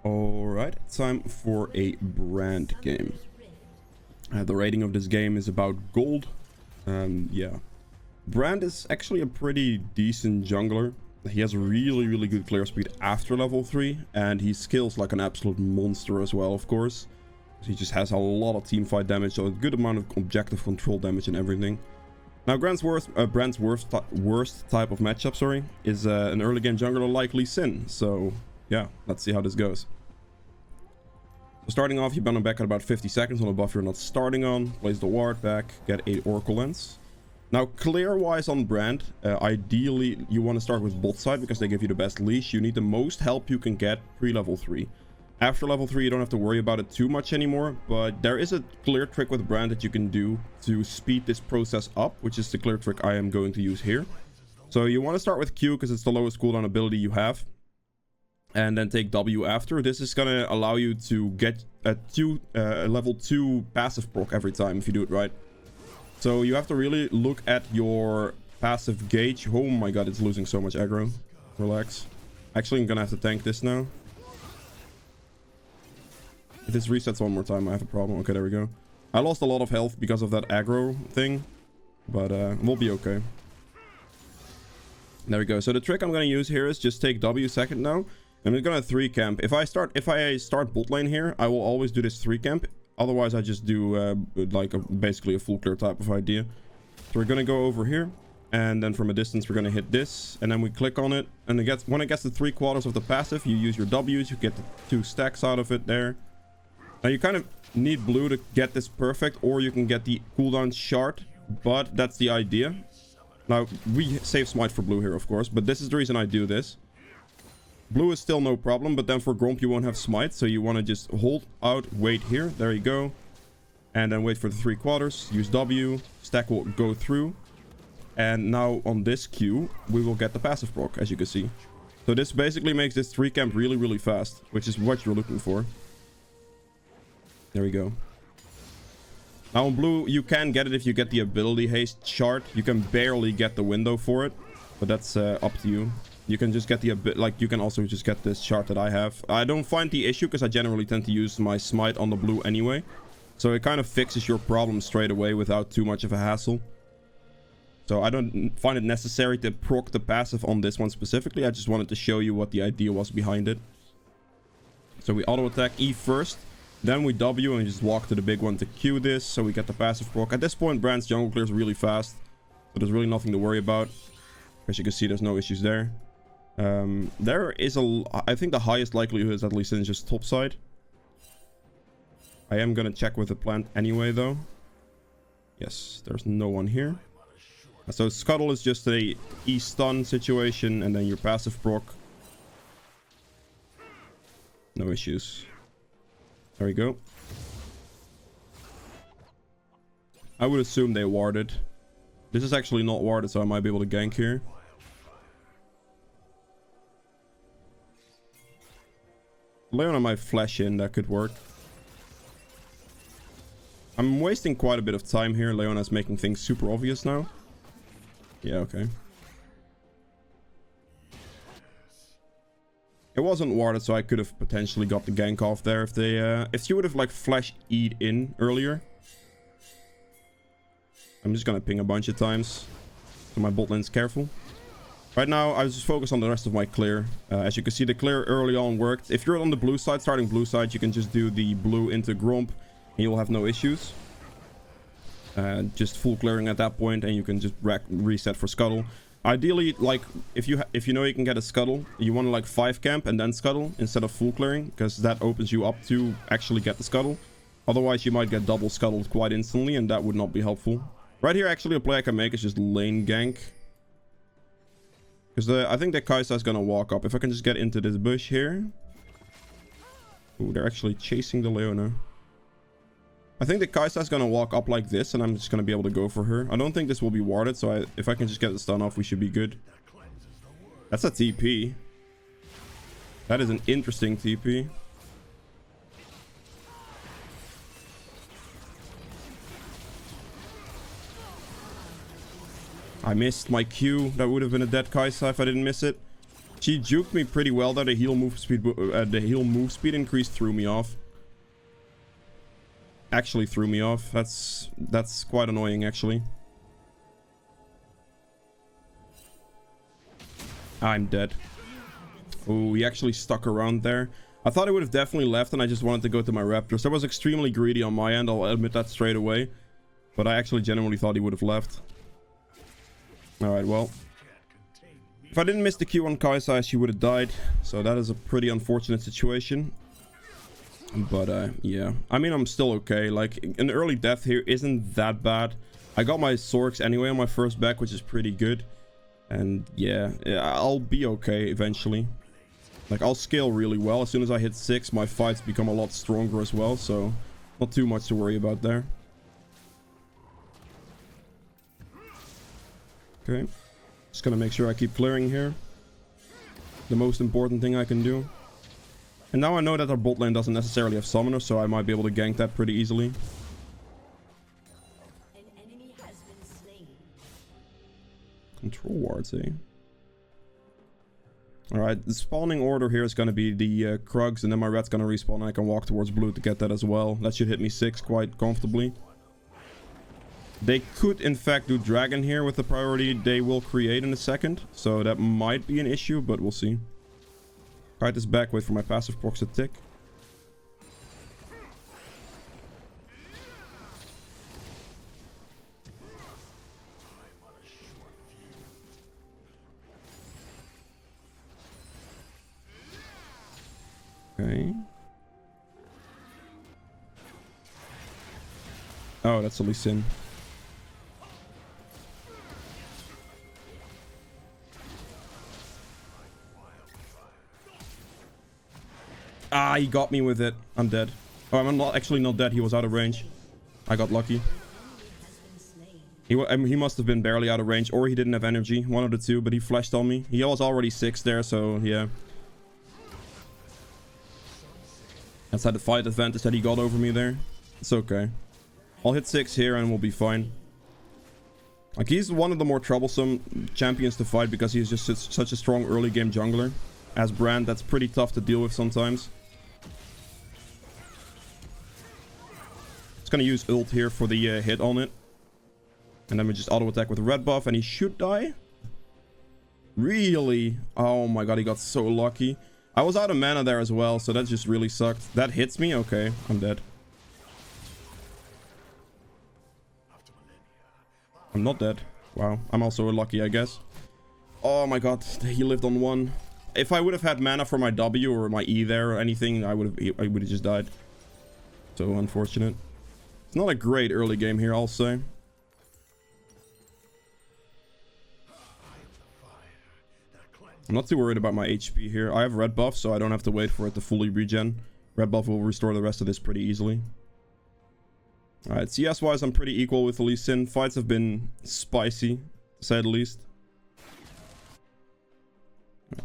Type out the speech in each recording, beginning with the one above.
Alright, time for a brand game. The rating of this game is about gold. Yeah. Brand is actually a pretty decent jungler. He has really good clear speed after level 3. And he skills like an absolute monster as well, of course. He just has a lot of teamfight damage, so a good amount of objective control damage and everything. Now, Brand's worst type of matchup, is an early game jungler like Lee Sin. So, yeah, let's see how this goes. So starting off, you ban him back at about 50 seconds on a buff you're not starting on. Place the ward back, get 8 Oracle Lens. Now, clear-wise on Brand, ideally you want to start with bot side because they give you the best leash. You need the most help you can get pre-level 3. After level 3, you don't have to worry about it too much anymore, but there is a clear trick with Brand that you can do to speed this process up, which is the clear trick I am going to use here. So you want to start with Q because it's the lowest cooldown ability you have. And then take W after. This is going to allow you to get a level 2 passive proc every time if you do it right. So you have to really look at your passive gauge. Oh my god, it's losing so much aggro. Relax. Actually, I'm going to have to tank this now. If this resets one more time, I have a problem. Okay, there we go. I lost a lot of health because of that aggro thing. But we'll be okay. There we go. So the trick I'm going to use here is just take W second now. I'm just gonna 3 camp. If I start bot lane here, I will always do this 3 camp. Otherwise, I just do basically a full clear type of idea. So we're gonna go over here, and then from a distance we're gonna hit this, and then we click on it. And when it gets to 3/4 of the passive, you use your W's. You get the 2 stacks out of it there. Now you kind of need blue to get this perfect, or you can get the cooldown shard. But that's the idea. Now we save smite for blue here, of course, but this is the reason I do this. Blue is still no problem, but then for Gromp you won't have smite, so you want to just hold out, wait here, there you go. And then wait for the 3/4, use W, stack will go through. And now on this Q, we will get the passive proc, as you can see. So this basically makes this 3 camp really fast, which is what you're looking for. There we go. Now on blue, you can get it if you get the ability haste shard. You can barely get the window for it, but that's up to you. You can just get the you can also just get this shard that I have. I don't find the issue because I generally tend to use my smite on the blue anyway. So it kind of fixes your problem straight away without too much of a hassle. So I don't find it necessary to proc the passive on this one specifically. I just wanted to show you what the idea was behind it. So we auto attack E first. Then we W and just walk to the big one to Q this. So we get the passive proc. At this point, Brand's jungle clears really fast. So there's really nothing to worry about. As you can see, there's no issues there. There is I think the highest likelihood is at least in just top side. I am gonna check with the plant anyway though. Yes, there's no one here. So Scuttle is just a E-stun situation and then your passive proc. No issues. There we go. I would assume they warded. This is actually not warded, so I might be able to gank here. Leona might flash in, that could work. I'm wasting quite a bit of time here. Leona's making things super obvious now. Yeah, okay. It wasn't warded, so I could have potentially got the gank off there if she would have like flash E'd in earlier. I'm just gonna ping a bunch of times so my bot lane's careful. Right now, I just focus on the rest of my clear. As you can see, the clear early on worked. If you're on the blue side, starting blue side, you can just do the blue into Gromp and you'll have no issues. Just full clearing at that point and you can just reset for Scuttle. Ideally, like, if you know you can get a Scuttle, you want to like 5 camp and then Scuttle instead of full clearing, because that opens you up to actually get the Scuttle. Otherwise, you might get double Scuttled quite instantly and that would not be helpful. Right here, actually, a play I can make is just lane gank. Because I think that Kai'Sa is going to walk up. If I can just get into this bush here. Ooh, they're actually chasing the Leona. I think the Kai'Sa is going to walk up like this. And I'm just going to be able to go for her. I don't think this will be warded. So if I can just get the stun off, we should be good. That's a TP. That is an interesting TP. I missed my Q. That would have been a dead Kai'Sa if I didn't miss it. She juked me pretty well there. The heal move speed increase threw me off. Actually threw me off. That's quite annoying, actually. I'm dead. Oh, he actually stuck around there. I thought he would have definitely left, and I just wanted to go to my Raptors. That was extremely greedy on my end. I'll admit that straight away. But I actually genuinely thought he would have left. Alright, well. If I didn't miss the Q on Kaisai, she would have died. So that is a pretty unfortunate situation. But, yeah. I mean, I'm still okay. Like, an early death here isn't that bad. I got my Sorks anyway on my first back, which is pretty good. And, yeah, I'll be okay eventually. Like, I'll scale really well. As soon as I hit 6, my fights become a lot stronger as well. So, not too much to worry about there. Okay. Just gonna make sure I keep clearing here. The most important thing I can do. And now I know that our bot lane doesn't necessarily have summoners, so I might be able to gank that pretty easily. An enemy has been slain. Control wards, eh? Alright, the spawning order here is gonna be the Krugs, and then my red's gonna respawn, and I can walk towards blue to get that as well. That should hit me 6 quite comfortably. They could, in fact, do Dragon here with the priority they will create in a second. So that might be an issue, but we'll see. Kite is back. Wait for my passive procs to tick. Okay. Oh, that's a Lee Sin. Ah, he got me with it. I'm dead. Oh, I'm not actually not dead. He was out of range. I got lucky. He must have been barely out of range, or he didn't have energy. One of the two, but he flashed on me. He was already 6 there, so yeah. That's had the fight advantage that he got over me there. It's okay. I'll hit 6 here and we'll be fine. Like, he's one of the more troublesome champions to fight because he's just such a strong early game jungler. As Brand, that's pretty tough to deal with sometimes. Just gonna use ult here for the hit on it. And then we just auto attack with a red buff and he should die. Really? Oh my god, he got so lucky. I was out of mana there as well, so that just really sucked. That hits me? Okay, I'm dead. I'm not dead. Wow, I'm also lucky, I guess. Oh my god, he lived on 1. If I would have had mana for my W or my E there or anything, I would have just died. So unfortunate. It's not a great early game here, I'll say. I'm not too worried about my HP here. I have red buff, so I don't have to wait for it to fully regen. Red buff will restore the rest of this pretty easily. Alright, CS-wise, I'm pretty equal with Lee Sin. Fights have been spicy, to say the least.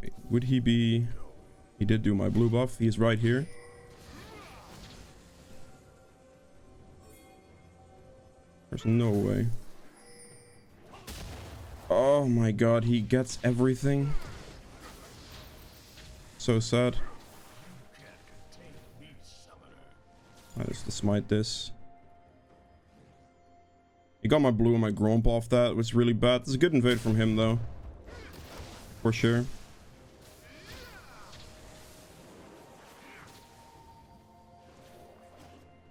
Right, would he be... He did do my blue buff. He's right here. There's no way. Oh my god, he gets everything. So sad. I just smite this. He got my blue and my Gromp off that, which is really bad. It's a good invade from him though. For sure.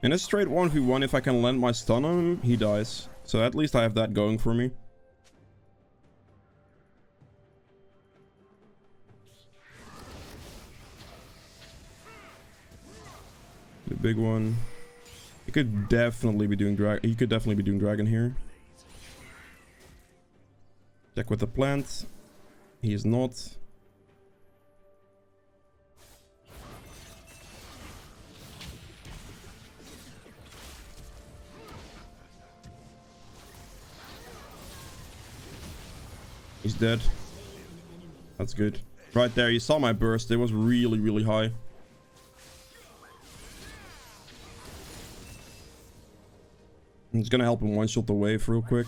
In a straight 1v1, if I can land my stun on him, he dies. So at least I have that going for me. The big one. He could definitely be doing dragon here. Check with the plant. He is not. He's dead. That's good. Right there, you saw my burst. It was really, really high. I'm just gonna help him one-shot the wave real quick.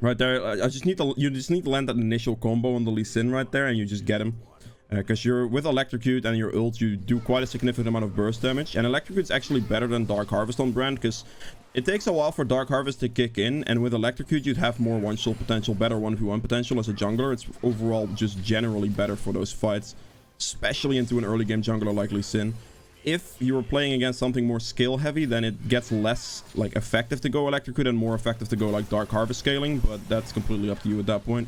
Right there, I just need to, you just need to land that initial combo on the Lee Sin right there, and you just get him. Because you're with Electrocute and your ult, you do quite a significant amount of burst damage. And Electrocute's actually better than Dark Harvest on brand, because it takes a while for Dark Harvest to kick in. And with Electrocute, you'd have more one-shot potential, better 1v1 potential as a jungler. It's overall just generally better for those fights, especially into an early game jungler like Lee Sin. If you were playing against something more skill heavy, then it gets less like effective to go Electrocute and more effective to go like Dark Harvest scaling, but that's completely up to you at that point.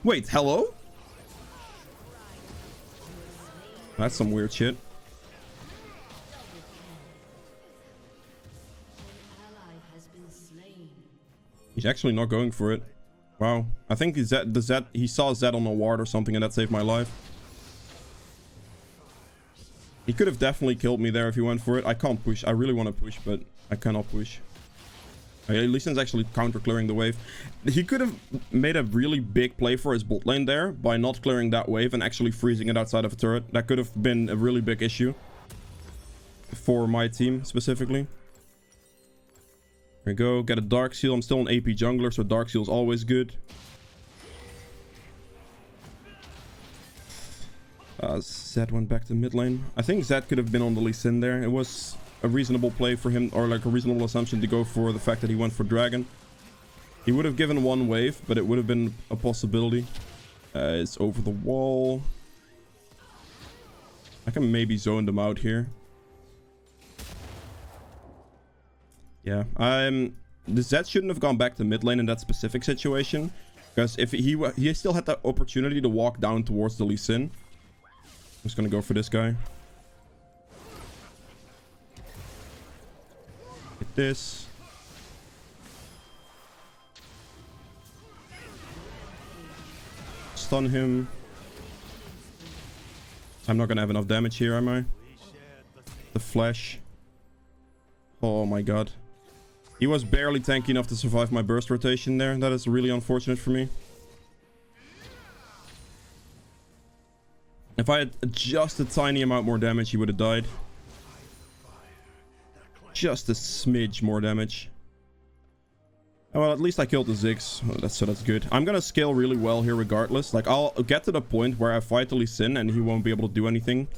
Wait, hello? That's some weird shit. He's actually not going for it. Wow. I think he saw Zed on a ward or something, and that saved my life. He could have definitely killed me there if he went for it. I can't push. I really want to push, but I cannot push. Lee Sin's actually counter clearing the wave. He could have made a really big play for his bot lane there by not clearing that wave and actually freezing it outside of a turret. That could have been a really big issue for my team specifically. There we go. Get a Dark Seal. I'm still an AP jungler, so Dark Seal is always good. Zed went back to mid lane. I think Zed could have been on the Lee Sin there. It was a reasonable play for him, or like a reasonable assumption to go for the fact that he went for Dragon. He would have given one wave, but it would have been a possibility. It's over the wall. I can maybe zone them out here. Yeah, the Zed shouldn't have gone back to mid lane in that specific situation, because if he still had that opportunity to walk down towards the Lee Sin. I'm just gonna go for this guy. Hit this. Stun him. I'm not gonna have enough damage here, am I? The flash. Oh my god. He was barely tanky enough to survive my burst rotation there. That is really unfortunate for me. If I had just a tiny amount more damage, he would have died. Just a smidge more damage. Oh, well, at least I killed the Ziggs. So that's good. I'm gonna scale really well here regardless. Like, I'll get to the point where I fight the Lee Sin and he won't be able to do anything.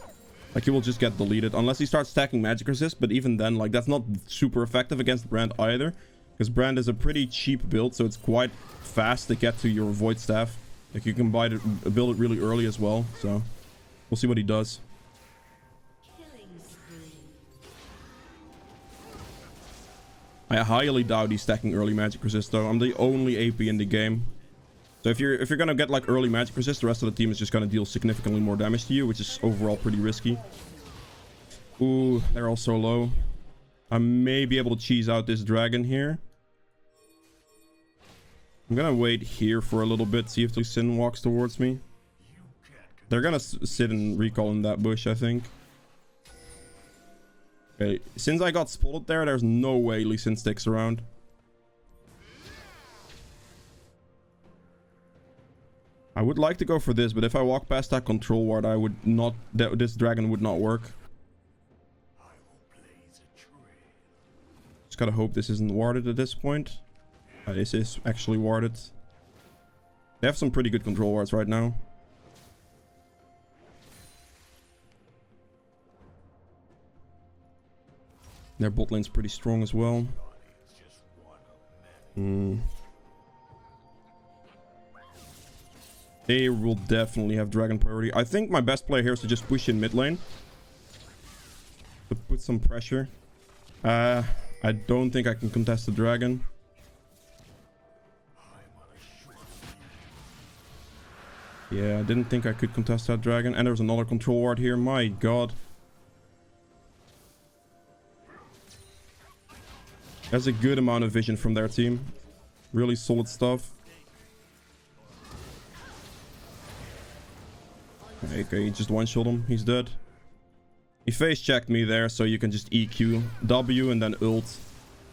Like, he will just get deleted unless he starts stacking magic resist. But even then, like, that's not super effective against Brand either, because Brand is a pretty cheap build, so it's quite fast to get to your Void Staff. Like, you can build it really early as well. So we'll see what he does. I highly doubt he's stacking early magic resist though. I'm the only AP in the game. So if you're gonna get like early magic resist, the rest of the team is just gonna deal significantly more damage to you, which is overall pretty risky. Ooh, they're all so low. I may be able to cheese out this dragon here. I'm gonna wait here for a little bit, see if Lee Sin walks towards me. They're gonna sit and recall in that bush, I think. Okay, since I got spotted there, there's no way Lee Sin sticks around. I would like to go for this, but if I walk past that control ward, I would not. This dragon would not work. Just gotta hope this isn't warded at this point. This is actually warded. They have some pretty good control wards right now. Their bot lane's pretty strong as well. They will definitely have dragon priority. I think my best play here is to just push in mid lane to put some pressure. I don't think I can contest the dragon. Yeah, I didn't think I could contest that dragon. And there's another control ward here. My god. There's a good amount of vision from their team. Really solid stuff. Okay, just one-shot him. He's dead. He face-checked me there, so you can just EQ W and then ult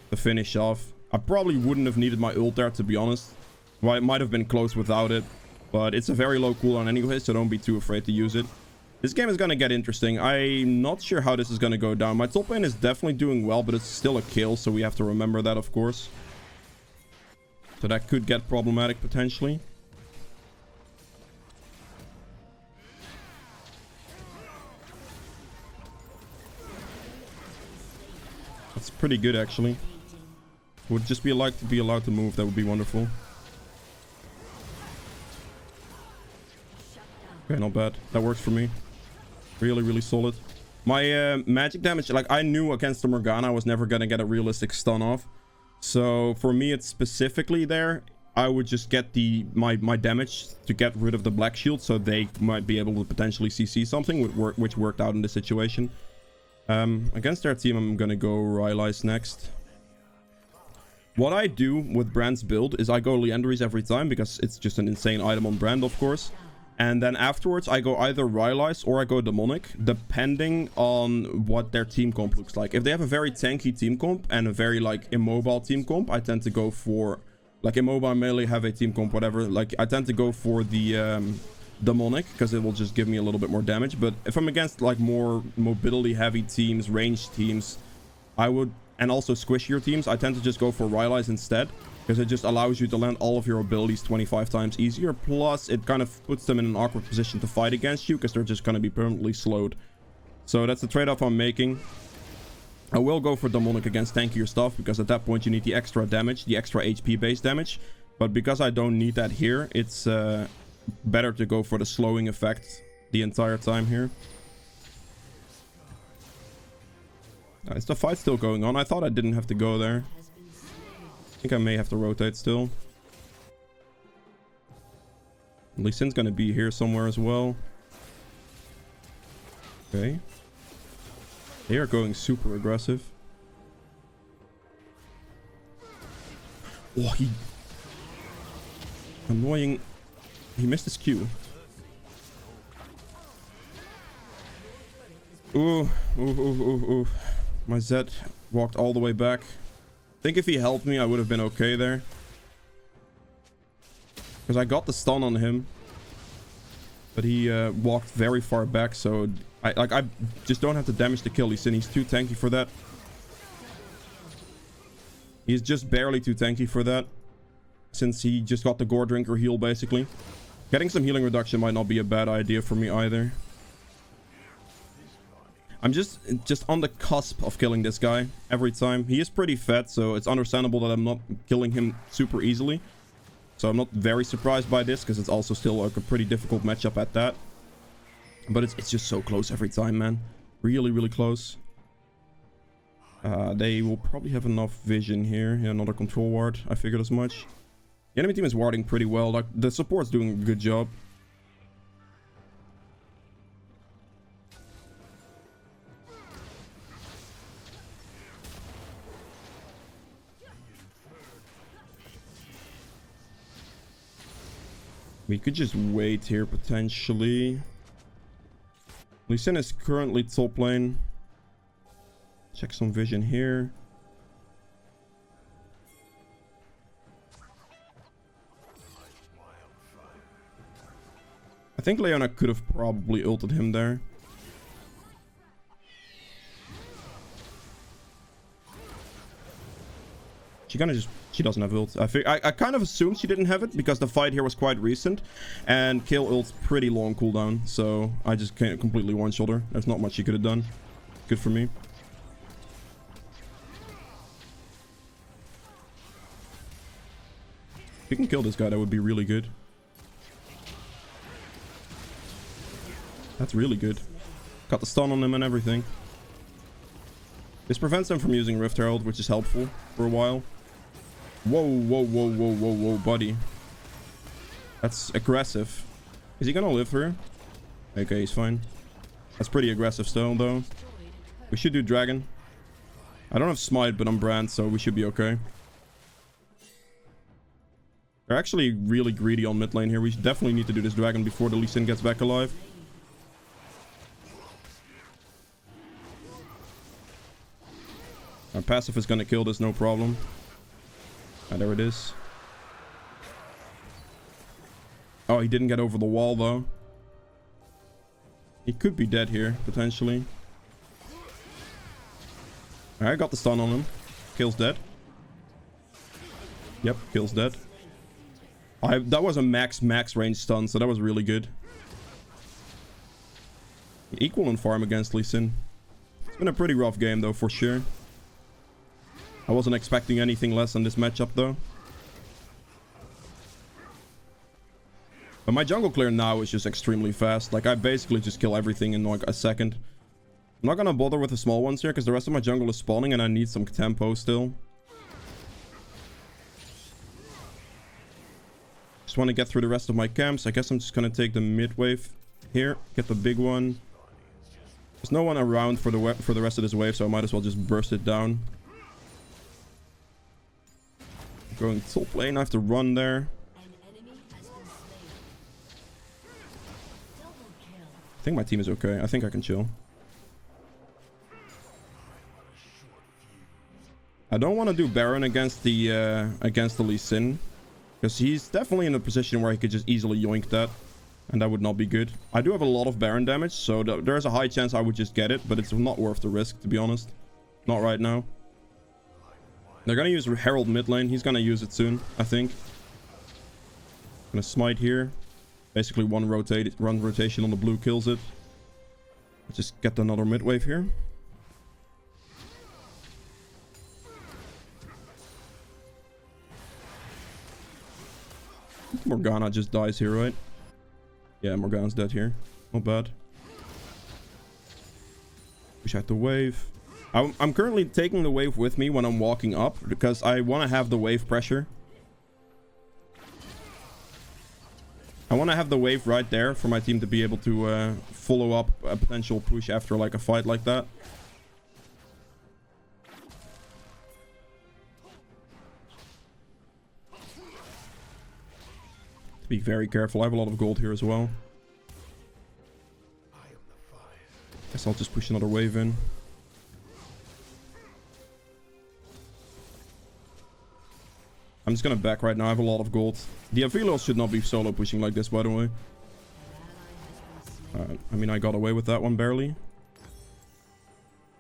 to finish off. I probably wouldn't have needed my ult there, to be honest. Well, it might have been close without it, but it's a very low cooldown anyway, so don't be too afraid to use it. This game is going to get interesting. I'm not sure how this is going to go down. My top lane is definitely doing well, but it's still a kill, so we have to remember that, of course. So that could get problematic potentially. That's pretty good, actually. Would just be like to be allowed to move. That would be wonderful. Okay, not bad. That works for me. Really, really solid. My magic damage, like I knew against the Morgana I was never gonna get a realistic stun off. So for me, it's specifically there. I would just get my damage to get rid of the black shield, so they might be able to potentially CC something, which worked out in this situation. Against their team, I'm gonna go Rylai's next. What I do with Brand's build is I go Leanderies every time because it's just an insane item on Brand, of course. And then afterwards, I go either Rylai's or I go Demonic, depending on what their team comp looks like. If they have a very tanky team comp and a very, like, immobile team comp, I tend to go for, like, immobile, melee, heavy team comp, whatever. Like, I tend to go for the Demonic, because it will just give me a little bit more damage. But if I'm against, like, more mobility-heavy teams, ranged teams, I would, and also squishier teams, I tend to just go for Rylai's instead. Because it just allows you to land all of your abilities 25 times easier. Plus, it kind of puts them in an awkward position to fight against you, because they're just going to be permanently slowed. So that's the trade-off I'm making. I will go for Demonic against tankier stuff, because at that point you need the extra damage, the extra HP-based damage. But because I don't need that here, it's better to go for the slowing effect the entire time here. Is the fight still going on? I thought I didn't have to go there. I think I may have to rotate still. Lee Sin's gonna be here somewhere as well. Okay. They are going super aggressive. Oh, he... Annoying. He missed his Q. Ooh, ooh, ooh, ooh, ooh. My Zed walked all the way back. I think if he helped me, I would have been okay there. Because I got the stun on him. But he walked very far back, so I just don't have the damage to kill Lee Sin. He's too tanky for that. He's just barely too tanky for that. Since he just got the Gore Drinker heal, basically. Getting some healing reduction might not be a bad idea for me either. I'm just on the cusp of killing this guy every time. He is pretty fat, so it's understandable that I'm not killing him super easily. So I'm not very surprised by this, because it's also still like a pretty difficult matchup at that. But it's just so close every time, man. Really, really close. They will probably have enough vision here. Yeah, another control ward. I figured as much. The enemy team is warding pretty well. Like, the support's doing a good job. We could just wait here, potentially. Lee Sin is currently top lane. Check some vision here. I think Leona could have probably ulted him there. She doesn't have ult. I kind of assumed she didn't have it because the fight here was quite recent, and Kill ult's pretty long cooldown, so I just can't completely one-shot her. There's not much she could have done. Good for me. If we can kill this guy, that would be really good. That's really good. Got the stun on him and everything. This prevents them from using Rift Herald, which is helpful for a while. Whoa, whoa, whoa, whoa, whoa, whoa, buddy. That's aggressive. Is he gonna live through? Okay, he's fine. That's pretty aggressive still, though. We should do Dragon. I don't have Smite, but I'm Brand, so we should be okay. They're actually really greedy on mid lane here. We definitely need to do this Dragon before the Lee Sin gets back alive. Our passive is gonna kill this, no problem. There it is. Oh, he didn't get over the wall, though. He could be dead here, potentially. Alright, got the stun on him. Kill's dead. Yep, kill's dead. That was a max range stun, so that was really good. Equal in farm against Lee Sin. It's been a pretty rough game though, for sure. I wasn't expecting anything less on this matchup though. But my jungle clear now is just extremely fast. Like, I basically just kill everything in like a second. I'm not gonna bother with the small ones here because the rest of my jungle is spawning and I need some tempo still. Just want to get through the rest of my camps. I guess I'm just gonna take the mid wave here, get the big one. There's no one around for the rest of this wave, so I might as well just burst it down. Going top lane, I have to run there. I think my team is okay. I think I can chill. I don't want to do Baron against the Lee Sin, because he's definitely in a position where he could just easily yoink that, and that would not be good. I do have a lot of Baron damage, so there's a high chance I would just get it, but it's not worth the risk, to be honest. Not right now. They're gonna use Herald mid lane. He's gonna use it soon, I think. Gonna smite here. Basically one rotation on the blue kills it. Let's just get another mid wave here. Morgana just dies here, right? Yeah, Morgana's dead here. Not bad. Push out the wave. I'm currently taking the wave with me when I'm walking up because I want to have the wave pressure. I want to have the wave right there for my team to be able to follow up a potential push after like a fight like that. Be very careful. I have a lot of gold here as well. Guess I'll just push another wave in. I'm just gonna back right now. I have a lot of gold. The Avilos should not be solo pushing like this, by the way. I mean, I got away with that one barely.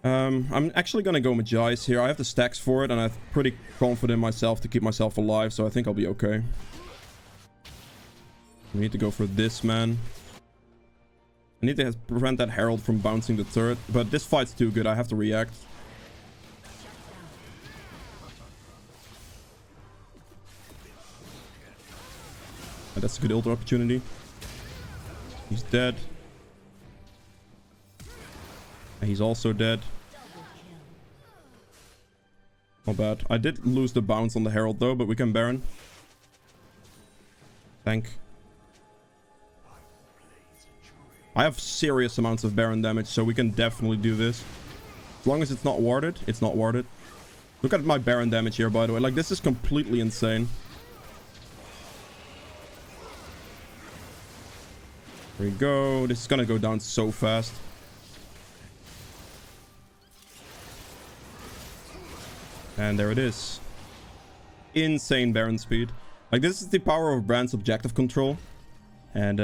I'm actually gonna go Magi's here. I have the stacks for it, and I'm pretty confident in myself to keep myself alive, so I think I'll be okay. We need to go for this, man. I need to prevent that Herald from bouncing the turret, but this fight's too good. I have to react. And that's a good ult opportunity. He's dead. And he's also dead. Not bad. I did lose the bounce on the Herald though, but we can Baron. Tank. I have serious amounts of Baron damage, so we can definitely do this. As long as it's not warded, it's not warded. Look at my Baron damage here, by the way. Like, this is completely insane. There we go. This is gonna go down so fast. And there it is. Insane Baron speed. Like, this is the power of Brand's objective control. And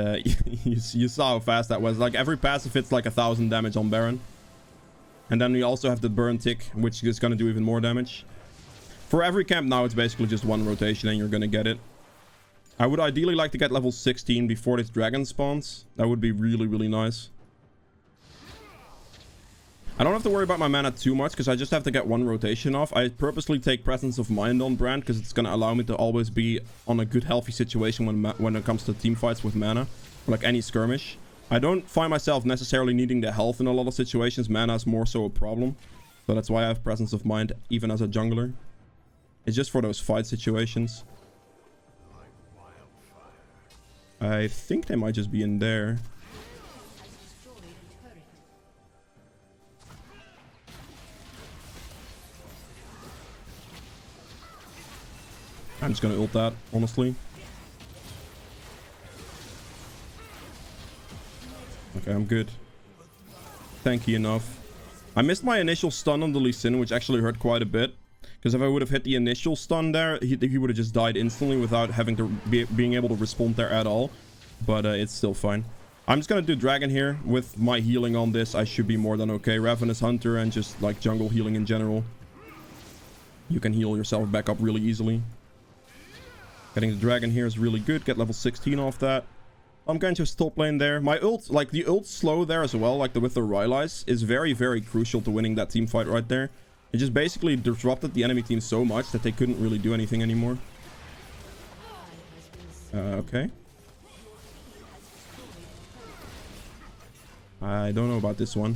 you saw how fast that was. Like, every passive hits like 1,000 damage on Baron. And then we also have the burn tick, which is going to do even more damage. For every camp now, it's basically just one rotation and you're going to get it. I would ideally like to get level 16 before this dragon spawns. That would be really, really nice. I don't have to worry about my mana too much because I just have to get one rotation off. I purposely take Presence of Mind on Brand because it's going to allow me to always be on a good, healthy situation when it comes to team fights with mana. Or like any skirmish. I don't find myself necessarily needing the health in a lot of situations. Mana is more so a problem. So that's why I have Presence of Mind even as a jungler. It's just for those fight situations. I think they might just be in there. I'm just gonna ult that, honestly. Okay, I'm good. Tanky enough. I missed my initial stun on the Lee Sin, which actually hurt quite a bit. Because if I would have hit the initial stun there, he would have just died instantly without having to being able to respond there at all. But it's still fine. I'm just gonna do Dragon here. With my healing on this, I should be more than okay. Ravenous Hunter and just like jungle healing in general. You can heal yourself back up really easily. Getting the Dragon here is really good. Get level 16 off that. I'm going to just top lane there. My ult, like the ult slow there as well, like with the Rylai's, is very, very crucial to winning that team fight right there. It just basically disrupted the enemy team so much that they couldn't really do anything anymore. Okay. I don't know about this one.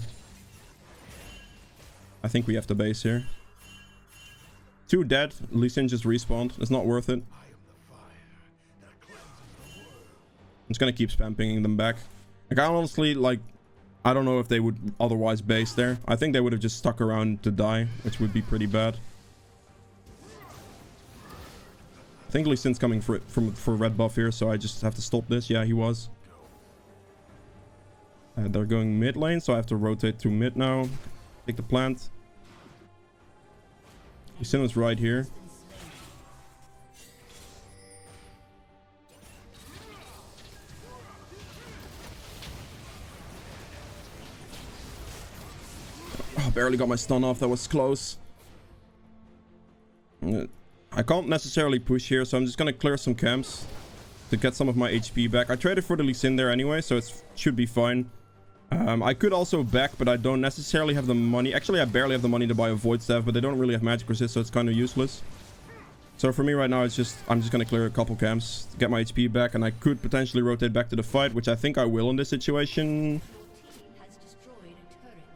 I think we have to base here. 2 dead. Lee Sin just respawned. It's not worth it. I'm just gonna keep spam pinging them back. Like, I honestly, like, I don't know if they would otherwise base there. I think they would have just stuck around to die, which would be pretty bad. I think Lee Sin's coming for red buff here, so I just have to stop this. Yeah, he was. They're going mid lane, so I have to rotate to mid now. Take the plant. Lee Sin is right here. Oh, barely got my stun off. That was close. I can't necessarily push here, so I'm just gonna clear some camps to get some of my HP back. I traded for the Lee Sin there anyway, so it should be fine. I could also back, but I don't necessarily have the money. Actually, I barely have the money to buy a Void Staff, but they don't really have magic resist, so it's kind of useless. So for me right now, I'm just gonna clear a couple camps to get my HP back, and I could potentially rotate back to the fight, which I think I will in this situation.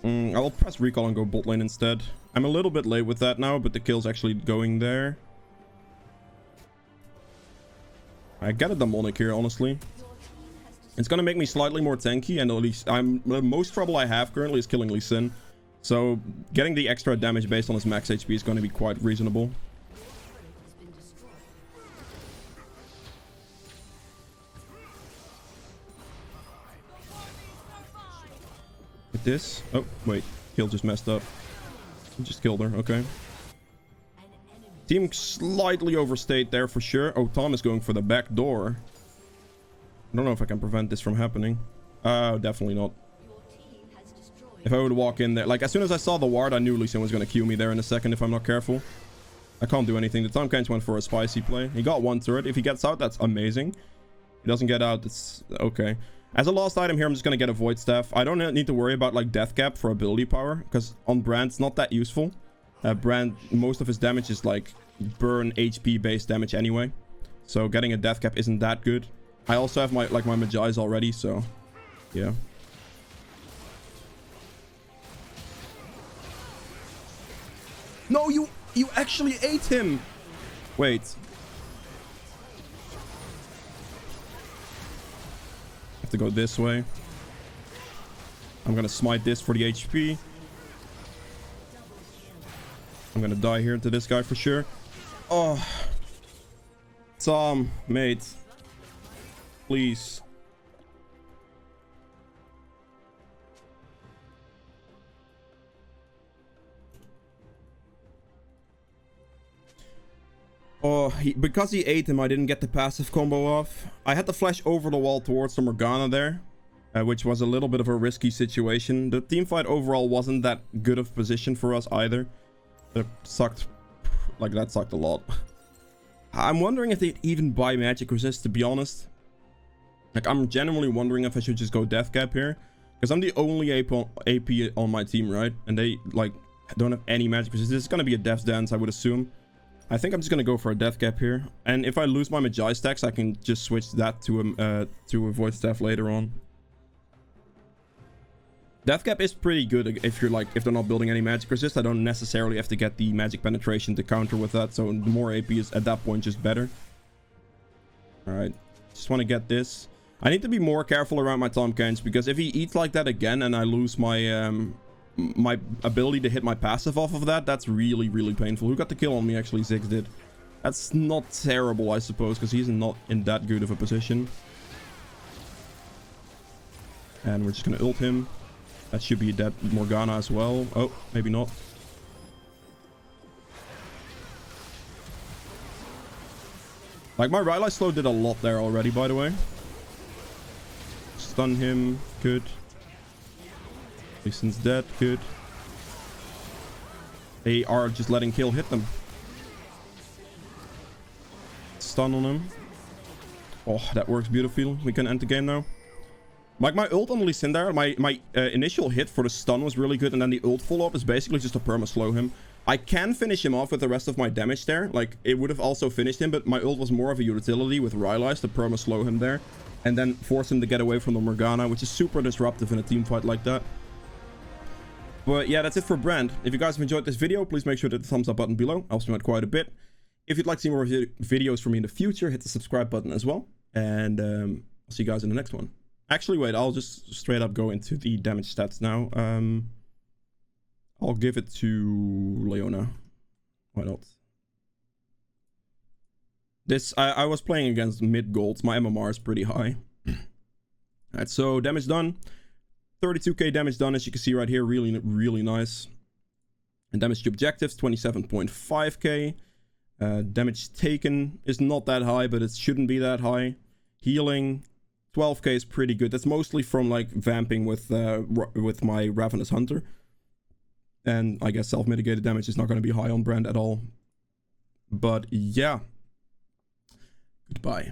I'll press recall and go bot lane instead. I'm a little bit late with that now, but the kill's actually going there. I get a demonic here, honestly. It's gonna make me slightly more tanky, and at least the most trouble I have currently is killing Lee Sin. So getting the extra damage based on his max HP is going to be quite reasonable. With this. Oh, wait. Kill just messed up. He just killed her. Okay. Team slightly overstayed there for sure. Oh, Tom is going for the back door. I don't know if I can prevent this from happening. Definitely not. If I would walk in there, like as soon as I saw the ward, I knew Lee Sin was going to Q me there in a second if I'm not careful. I can't do anything. The Tom Kench went for a spicy play. He got one turret. If he gets out, that's amazing. He doesn't get out, it's okay. As a last item here, I'm just going to get a Void Staff. I don't need to worry about like Death Cap for ability power, because on Brand, it's not that useful. Brand, most of his damage is like burn HP based damage anyway. So getting a Death Cap isn't that good. I also have my Magi's already, so yeah. No, you actually ate him. Wait. Have to go this way. I'm gonna smite this for the HP. I'm gonna die here to this guy for sure. Oh, Tom, mate. Please. Oh, because he ate him, I didn't get the passive combo off. I had to flash over the wall towards the Morgana there, which was a little bit of a risky situation. The team fight overall wasn't that good of position for us either. It sucked. Like, that sucked a lot. I'm wondering if they'd even buy magic resist, to be honest. Like, I'm genuinely wondering if I should just go Death Cap here. Because I'm the only AP on my team, right? And they, like, don't have any magic resist. This is going to be a Death's Dance, I would assume. I think I'm just going to go for a Death Cap here. And if I lose my Magi stacks, I can just switch that to a Void Staff later on. Death Cap is pretty good if you're like, if they're not building any magic resist. I don't necessarily have to get the magic penetration to counter with that. So the more AP is at that point just better. Alright. Just want to get this. I need to be more careful around my Tahm Kench, because if he eats like that again and I lose my my ability to hit my passive off of that, that's really, really painful. Who got the kill on me? Actually, Ziggs did. That's not terrible, I suppose, because he's not in that good of a position. And we're just going to ult him. That should be a dead Morgana as well. Oh, maybe not. Like, my Rylai slow did a lot there already, by the way. Stun him. Good. Lee Sin's dead. Good. They are just letting Kill hit them. Stun on him. Oh, that works beautifully. We can end the game now. Like, my ult on Lee Sin there, my initial hit for the stun was really good, and then the ult follow-up is basically just to perma-slow him. I can finish him off with the rest of my damage there. Like, it would have also finished him, but my ult was more of a utility with Rylai's to perma-slow him there. And then force him to get away from the Morgana, which is super disruptive in a team fight like that. But yeah, that's it for Brand. If you guys have enjoyed this video, please make sure to hit the thumbs up button below. Helps me out quite a bit. If you'd like to see more videos from me in the future, hit the subscribe button as well. And I'll see you guys in the next one. Actually, wait, I'll just straight up go into the damage stats now. I'll give it to Leona. Why not? This, I was playing against mid golds. My MMR is pretty high. Alright, so damage done. 32k damage done, as you can see right here. Really, really nice. And damage to objectives, 27.5k. Damage taken is not that high, but it shouldn't be that high. Healing, 12k is pretty good. That's mostly from like vamping with my Ravenous Hunter. And I guess self-mitigated damage is not going to be high on Brand at all. But yeah. Goodbye.